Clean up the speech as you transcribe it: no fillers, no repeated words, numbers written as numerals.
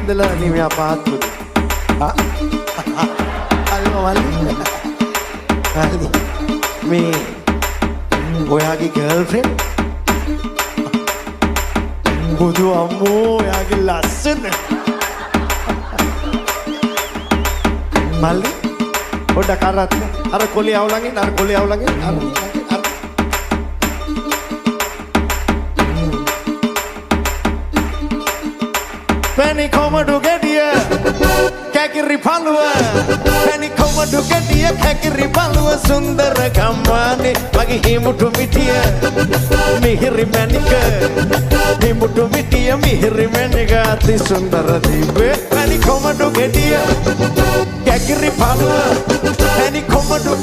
ඉඳලා නේ මෙයා පාත් උනේ. මේ ඔයාගේ ගර්ල්ෆ්‍රෙන්ඩ් බුදු අම්මෝ ඔයාගේ ලස්සන මල්ලි පොඩ්ඩක් අර කොලේ අවුලංගෙන් Penny කොමඩු ගෙඩිය කැකිරි පළුව Penny කොමඩු ගෙඩිය කැකිරි පළුව සුන්දර ගම්මානේ මගේ හිමුටු මිටිය මිහිරි මැණික හිමුටු මිටිය මිහිරි මැණික අති සුන්දර දීපේ Penny කොමඩු ගෙඩිය කැකිරි පළුව Penny කොමඩු